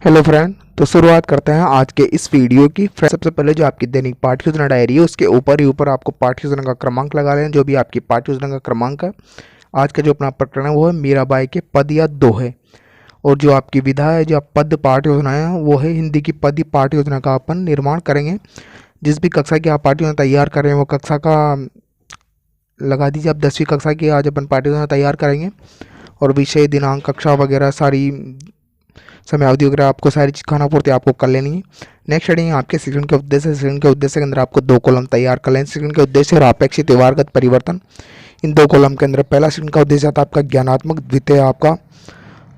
Hello friend. तो शुरुआत करते हैं आज के इस वीडियो की। फ्रेंड, सबसे पहले जो आपकी दैनिक पाठ्य योजना डायरी है उसके ऊपर ही ऊपर आपको पाठ्य योजना का क्रमांक लगा लें, जो भी आपकी पाठ्य योजना का क्रमांक है। आज का जो अपना प्रकरण है वो है मीराबाई के पद या दोहे। और जो आपकी विधा है, जो आप पद पाठ्य योजना है, वो है हिंदी की पद पाठ्य योजना का अपन निर्माण करेंगे। जिस भी कक्षा की आप पाठ्य योजना तैयार कर रहे हैं वो कक्षा का लगा दीजिए। आप 10वीं कक्षा की आज अपन पाठ्य योजना तैयार करेंगे और विषय, दिनांक, कक्षा वगैरह सारी समय अवधि वगैरह आपको सारी चीज़ खाना पूर्ति आपको कर लेनी है। नेक्स्ट हेडिंग आपके शिक्षण के उद्देश्य। शिक्षण के उद्देश्य के अंदर आपको 2 कॉलम तैयार कर लें। शिक्षण के उद्देश्य और अपेक्षित व्यवहारगत परिवर्तन, इन 2 कॉलम के अंदर पहला शिक्षण का उद्देश्य आता है आपका ज्ञानात्मक, द्वितीय आपका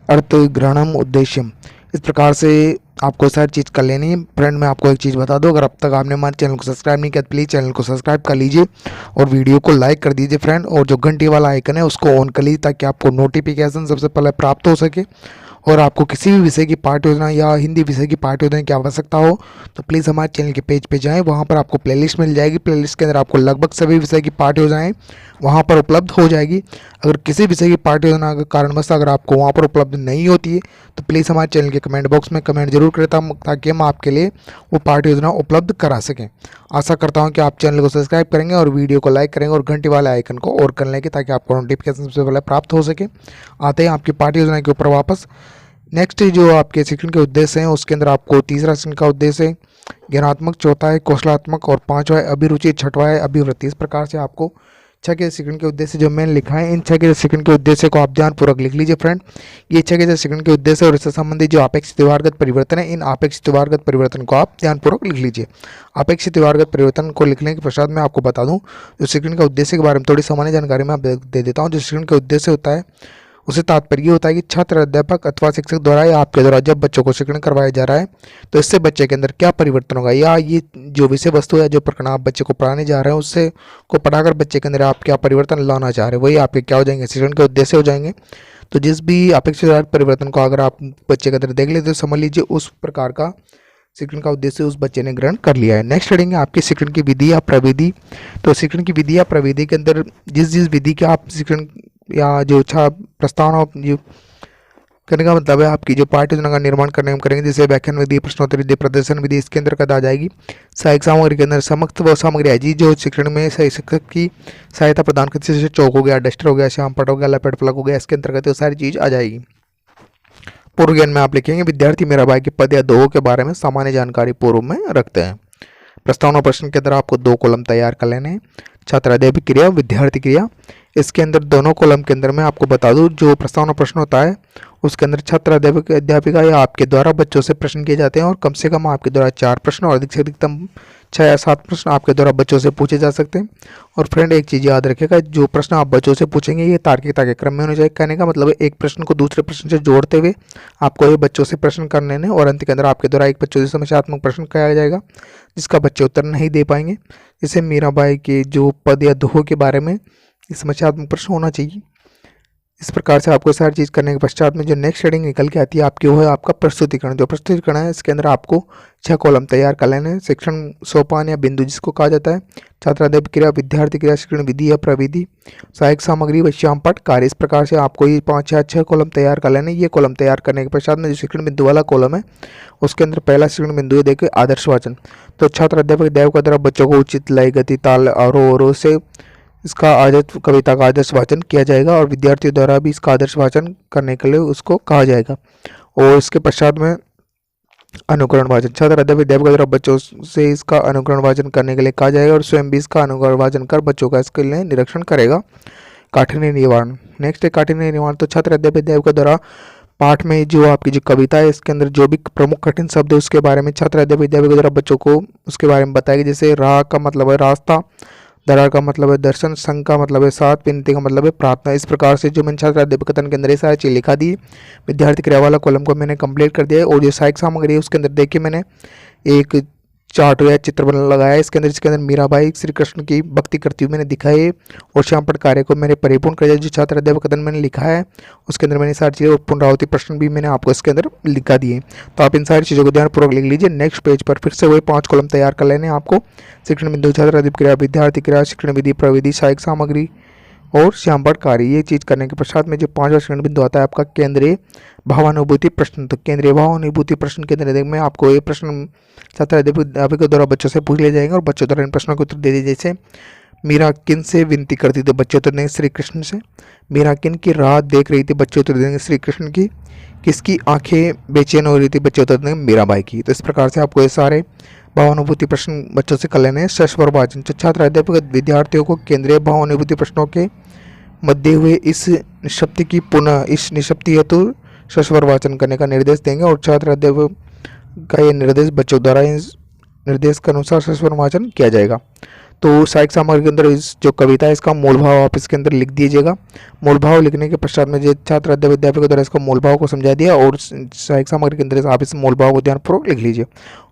अर्थ ग्रहणम उद्देश्यम। इस प्रकार से आपको सारी चीज़ कर लेनी है। फ्रेंड, मैं आपको एक चीज़ बता दूं, अगर अब तक आपने हमारे चैनल को सब्सक्राइब नहीं किया तो प्लीज़ चैनल को सब्सक्राइब कर लीजिए और वीडियो को लाइक कर दीजिए फ्रेंड। और जो घंटी वाला आइकन है उसको ऑन कर लीजिए ताकि आपको नोटिफिकेशन सबसे पहले प्राप्त हो सके। और आपको किसी भी विषय की पाठ्य योजना या हिंदी विषय की पाठ्य योजना की आवश्यकता हो तो प्लीज़ हमारे चैनल के पेज पे जाएं। वहाँ पर आपको प्लेलिस्ट मिल जाएगी। प्लेलिस्ट के अंदर आपको लगभग सभी विषय की पाठ्य योजनाएं वहाँ पर उपलब्ध हो जाएगी। अगर किसी विषय की पाठ्य योजना के कारणवश अगर आपको वहाँ पर उपलब्ध नहीं होती है तो प्लीज़ हमारे चैनल के कमेंट बॉक्स में कमेंट जरूर करें ताकि हम आपके लिए वो पाठ्य योजना उपलब्ध करा सकें। आशा करता हूँ कि आप चैनल को सब्सक्राइब करेंगे और वीडियो को लाइक करेंगे और घंटी वाले आइकन को और कर लेंगे ताकि आपको नोटिफिकेशन सबसे पहले प्राप्त हो सके। आते हैं आपकी पाठ्य योजना के ऊपर वापस। नेक्स्ट जो आपके शिक्षण के उद्देश्य हैं उसके अंदर आपको तीसरा शिक्षण का उद्देश्य है ज्ञानात्मक, चौथा है कौशलात्मक और पांचवा है अभिरुचि, छठवा है अभिवृत्ति। इस प्रकार से आपको 6 के शिक्षण के उद्देश्य जो मैंने लिखा है, इन 6 के शिक्षण के उद्देश्य को आप ध्यानपूर्वक लिख लीजिए फ्रेंड। ये 6 के शिक्षण के उद्देश्य और इससे संबंधित जो अपेक्षित व्यवहारगत परिवर्तन है, इन अपेक्षित व्यवहारगत परिवर्तन को आप ध्यानपूर्वक लिख लीजिए। अपेक्षित व्यवहारगत परिवर्तन को लिखने के पश्चात मैं आपको बता दूं, जो शिक्षण के उद्देश्य के बारे में थोड़ी सामान्य जानकारी मैं दे देता हूँ। जो शिक्षण के उद्देश्य होता है उसे तात्पर्य होता है कि छात्र, अध्यापक अथवा शिक्षक द्वारा या आपके द्वारा जब बच्चों को शिक्षण करवाया जा रहा है तो इससे बच्चे के अंदर क्या परिवर्तन होगा, या ये जो विषय वस्तु है, जो प्रकरण आप बच्चे को पढ़ाने जा रहे हैं उससे को पढ़ाकर बच्चे के अंदर आप क्या परिवर्तन लाना चाह रहे हैं, वही आपके क्या हो जाएंगे, शिक्षण के उद्देश्य हो जाएंगे। तो जिस भी अपेक्षित परिवर्तन को अगर आप बच्चे के अंदर देख लेते तो समझ लीजिए उस प्रकार का शिक्षण का उद्देश्य उस बच्चे ने ग्रहण कर लिया है। नेक्स्ट हेडिंग है आपकी शिक्षण की विधि या प्रविधि। तो शिक्षण की विधि या प्रविधि के अंदर जिस जिस विधि के आप शिक्षण या जो अच्छा प्रस्तावना जो करने का मतलब है आपकी जो पाठ्य योजना का निर्माण करने में करेंगे, जैसे व्याख्यान विधि, प्रश्नोत्तरी विधि, प्रदर्शन विधि, इसके अंतर्गत आ जाएगी। सहायक सामग्री के अंदर समस्त वह सामग्री है जी जो शिक्षण में शिक्षक की सहायता प्रदान करती है, जैसे चौक हो गया, डस्टर हो गया, श्यामपट हो गया, लपेट फलक हो गया, इसके अंतर्गत वो सारी चीज़ आ जाएगी। पूर्व ज्ञान में आप लिखेंगे विद्यार्थी मीराबाई के पद या दोहों के बारे में सामान्य जानकारी पूर्व में रखते हैं। प्रस्तावना प्रश्न के अंदर आपको 2 कॉलम तैयार कर लेने हैं। छात्र अध्यापक क्रिया, विद्यार्थी क्रिया। इसके अंदर दोनों कॉलम के अंदर मैं आपको बता दूं, जो प्रस्तावना प्रश्न होता है उसके अंदर छात्र, अध्यापक, अध्यापिका या आपके द्वारा बच्चों से प्रश्न किए जाते हैं और कम से कम आपके द्वारा 4 प्रश्न और अधिक से अधिकतम 6 या 7 प्रश्न आपके द्वारा बच्चों से पूछे जा सकते हैं। और फ्रेंड, एक चीज़ याद रखिएगा, जो प्रश्न आप बच्चों से पूछेंगे ये तार्किकता के क्रम में होने चाहिए। कहने का मतलब है एक प्रश्न को दूसरे प्रश्न से जोड़ते हुए आपको ये बच्चों से प्रश्न करने हैं और अंत के अंदर आपके द्वारा एक बच्चों से समस्यात्मक प्रश्न किया जाएगा जिसका बच्चे उत्तर नहीं दे पाएंगे। जैसे मीराबाई के जो पद या दोहों के बारे में समस्यात्मक प्रश्न होना चाहिए। इस प्रकार से आपको सारी चीज़ करने के पश्चात में जो नेक्स्ट हेडिंग निकल के आती है आपकी, वो है आपका प्रस्तुतिकरण। जो प्रस्तुतिकरण है इसके अंदर आपको 6 कॉलम तैयार कर लेने हैं। शिक्षण सोपान या बिंदु जिसको कहा जाता है, छात्र अध्यापक क्रिया, विद्यार्थी क्रिया, शिक्षण विधि या प्रविधि, सहायक सामग्री व श्यामपट कार्य। इस प्रकार से आपको ये 5 या 6 कॉलम तैयार कर लेने। ये कॉलम तैयार करने के पश्चात में जो शिक्षण बिंदु वाला कॉलम है उसके अंदर पहला शिक्षण बिंदु है देखिए आदर्श वाचन। तो छात्र अध्यापक का द्वारा बच्चों को उचित लय, गति, ताल, आरोह से इसका आदर्श कविता का आदर्श वाचन किया जाएगा और विद्यार्थियों द्वारा भी इसका आदर्श वाचन करने के लिए उसको कहा जाएगा। और इसके पश्चात में अनुकरण वाचन, छात्र अध्यापक के द्वारा बच्चों से इसका अनुकरण वाचन करने के लिए कहा जाएगा और स्वयं भी इसका अनुकरण वाचन कर बच्चों का इसके लिए निरीक्षण करेगा। काठिन्य निवारण। नेक्स्ट है काठिन्य निवारण। तो छात्र अध्यापक के द्वारा पाठ में जो आपकी जो कविता है इसके अंदर जो भी प्रमुख कठिन शब्द है उसके बारे में छात्र अध्यापक के द्वारा बच्चों को उसके बारे में बताएगी। जैसे राह का मतलब है रास्ता, दरार का मतलब है दर्शन, संघ का मतलब है साथ, विनती का मतलब है प्रार्थना। इस प्रकार से जो मैंने छात्र अध्यापक कथन के अंदर ये सारी चीज़ लिखा दी। विद्यार्थी क्रिया वाला कॉलम को मैंने कंप्लीट कर दिया है। और जो सहायक सामग्री है उसके अंदर देखिए मैंने एक चार्ट या चित्र बना लगाया है। इसके अंदर मीराबाई श्री कृष्ण की भक्ति करती हुई मैंने दिखाई है और श्यामपट कार्य को मैंने परिपूर्ण कर दिया। जो छात्र अध्यापक कथन मैंने लिखा है उसके अंदर मैंने सारी चीज़ें पुनरावृत्ति प्रश्न भी मैंने आपको इसके अंदर लिखा दिए। तो आप इन सारी चीज़ों को ध्यानपूर्वक लिख लीजिए। नेक्स्ट पेज पर फिर से वही 5 कॉलम तैयार कर लेने आपको। शिक्षण बिंदु, छात्र अध्यापक क्रिया, विद्यार्थी क्रिया, शिक्षण विधि, प्रविधि, सहायक सामग्री और श्यामपटकारी। ये चीज़ करने के पश्चात में जो 5वां सेकंड बिंदु आता है आपका केंद्रीय भावानुभूति प्रश्न। तो केंद्रीय भावानुभूति प्रश्न के अंदर में आपको ये प्रश्न छात्र अध्यापक के द्वारा बच्चों से पूछ लिए जाएंगे और बच्चों द्वारा इन प्रश्नों के उत्तर दे दिए। जैसे मीरा किन से विनती करती थी, बच्चे उत्तर देंगे श्री कृष्ण से। मीरा किन की राह देख रही थी, बच्चे उत्तर देंगे श्री कृष्ण की। किसकी आंखें बेचैन हो रही थी, बच्चे उत्तर देंगे मीराबाई की। तो इस प्रकार से आपको ये सारे भावानुभूति प्रश्न बच्चों से कर लेने हैं। सस्वर वाचन। छात्र अध्यापक विद्यार्थियों को केंद्रीय भावानुभूति प्रश्नों के मध्य हुए इस निष्पत्ति की पुनः इस निष्पत्ति हेतु सस्वर वाचन करने का निर्देश देंगे और छात्र अध्यापक का ये निर्देश बच्चों द्वारा इस निर्देश के अनुसार सस्वर वाचन किया जाएगा। तो साहित्य सामग्री के अंदर इस जो कविता है इसका मूल भाव आप इसके अंदर लिख दीजिएगा। मूल भाव लिखने के पश्चात में जो छात्र अध्यापक द्वारा इसको मूल भाव को समझा दिया और साहित्य सामग्री के अंदर आप इस मूल भाव को ध्यानपूर्वक लिख लीजिए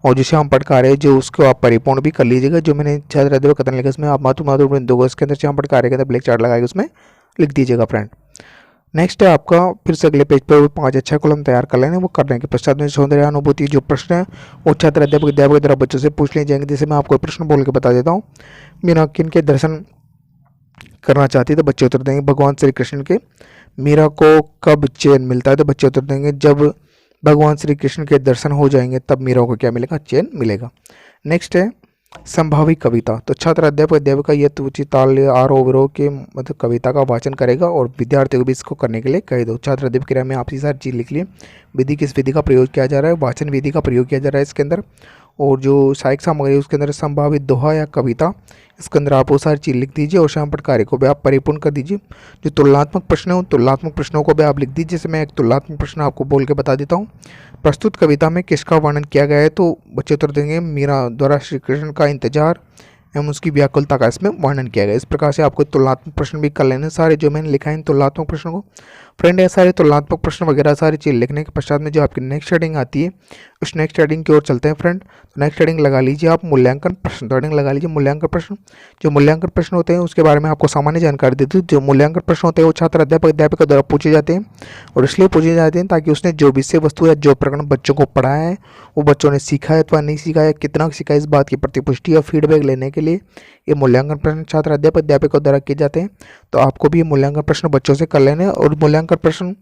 और जिसे हम पटकार है जो उसको आप परिपूर्ण भी कर लीजिएगा। जो मैंने छात्र अध्यापक कथन लिखा इसमें आप मातृ बिंदु इसके अंदर हम पटकार के अंदर ब्लैक चार्ट लगाएगा उसमें लिख दीजिएगा फ्रेंड। नेक्स्ट है आपका फिर से अगले पेज पर 5 अच्छा कॉलम तैयार कर लेने। वो करने के पश्चात में सौंदर्यानुभूति जो प्रश्न है वो छात्र अध्यापक द्वारा बच्चों से पूछ लिए जाएंगे। जैसे मैं आपको प्रश्न बोल के बता देता हूँ। मीरा किन के दर्शन करना चाहती तो बच्चे उत्तर देंगे भगवान श्री कृष्ण के। मीरा को कब चैन मिलता है तो बच्चे उत्तर देंगे जब भगवान श्री कृष्ण के दर्शन हो जाएंगे तब मीरा को क्या मिलेगा, चैन मिलेगा। नेक्स्ट है संभावित कविता। तो छात्र अध्यापक यह तुच्छ ताल आरोह विरोह के मतलब कविता का वाचन करेगा और विद्यार्थियों को भी इसको करने के लिए कह दो। छात्र अध्यापक क्रिया में आप ये सारी चीज़ लिख लिए। विधि किस विधि का प्रयोग किया जा रहा है, वाचन विधि का प्रयोग किया जा रहा है इसके अंदर। और जो साहित्य सामग्री है उसके अंदर संभावित दोहा या कविता इसके अंदर आप वो सारी चीज़ लिख दीजिए और श्याम पटकारी को भी आप परिपूर्ण कर दीजिए। जो तुलनात्मक प्रश्न है उन तुलनात्मक प्रश्नों को भी आप लिख दीजिए। जैसे मैं एक तुलनात्मक प्रश्न आपको बोल के बता देता हूँ। प्रस्तुत कविता में किसका वर्णन किया गया है तो बच्चे उत्तर देंगे मीरा द्वारा श्री कृष्ण का इंतजार एवं उसकी व्याकुलता का इसमें वर्णन किया गया। इस प्रकार से आपको तुलनात्मक प्रश्न भी कर लेने सारे जो मैंने लिखा है इन तुलनात्मक प्रश्नों को। फ्रेंड ये सारे तुलनात्मक प्रश्न वगैरह सारी चीज़ लिखने के पश्चात में जो आपकी नेक्स्ट हेडिंग आती है उस नेक्स्ट हेडिंग की ओर चलते हैं फ्रेंड। तो नेक्स्ट हेडिंग लगा लीजिए आप मूल्यांकन प्रश्न। तो हेडिंग लगा लीजिए मूल्यांकन प्रश्न। जो मूल्यांकन प्रश्न होते हैं उसके बारे में आपको सामान्य जानकारी देती हूँ। जो मूल्यांकन प्रश्न होते हैं वो छात्र अध्यापक द्वारा पूछे जाते हैं और इसलिए पूछे जाते हैं ताकि उसने जो विषय वस्तु या जो प्रकरण बच्चों को पढ़ाया है वो बच्चों ने सीखा है अथवा नहीं सीखा है, कितना सीखा है, इस बात की प्रतिपुष्टि या फीडबैक लेने के लिए ये मूल्यांकन प्रश्न छात्र अध्यापक द्वारा किए जाते हैं। तो आपको भी ये मूल्यांकन प्रश्न बच्चों से कर लेने और मूल्यांकन प्रश्न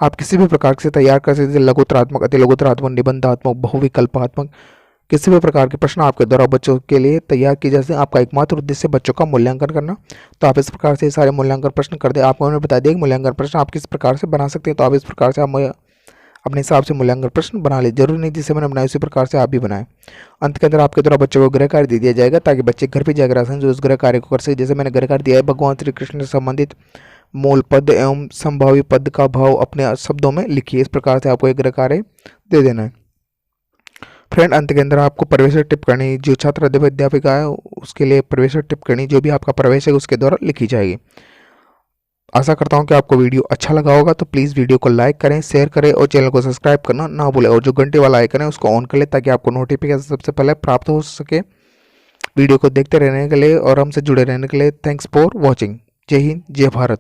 आप किसी भी प्रकार से तैयार कर सकते हैं। लघुतरात्मक, अति लघुतरात्मक, निबंधात्मक, बहुविकल्पात्मक, किसी भी प्रकार के प्रश्न आपके द्वारा बच्चों के लिए तैयार किए जाते हैं। आपका एकमात्र उद्देश्य बच्चों का मूल्यांकन करना। तो आप इस प्रकार से सारे मूल्यांकन प्रश्न कर दें। आपको मैंने बता दिया कि मूल्यांकन प्रश्न आप किस प्रकार से बना सकते हैं। तो आप इस प्रकार से आप अपने हिसाब से मूल्यांकन प्रश्न बना ले। जरूरी नहीं जिससे मैंने बनाया उसी प्रकार से आप भी बनाएं। अंत के अंदर आपके द्वारा बच्चों को गृह कार्य दे दिया जाएगा ताकि बच्चे घर पर जाकर आसान जो उस गृह कार्य को कर सके। जैसे मैंने गृह कार्य दिया है भगवान श्री कृष्ण से संबंधित मूल पद एवं संभावी पद का भाव अपने शब्दों में लिखिए। इस प्रकार से आपको एक गृह कार्य दे देना है। फ्रेंड अंत के अंदर आपको प्रवेश टिप्पणी जो छात्र अध्यापिका है उसके लिए प्रवेश टिप्पणी जो भी आपका प्रवेश है उसके द्वारा लिखी जाएगी। आशा करता हूं कि आपको वीडियो अच्छा लगा होगा। तो प्लीज़ वीडियो को लाइक करें, शेयर करें और चैनल को सब्सक्राइब करना ना भूलें और जो घंटे वाला आइकन है उसको ऑन कर लें ताकि आपको नोटिफिकेशन सबसे पहले प्राप्त हो सके वीडियो को देखते रहने के लिए और हमसे जुड़े रहने के लिए। Thanks for watching. जय हिंद, जय भारत।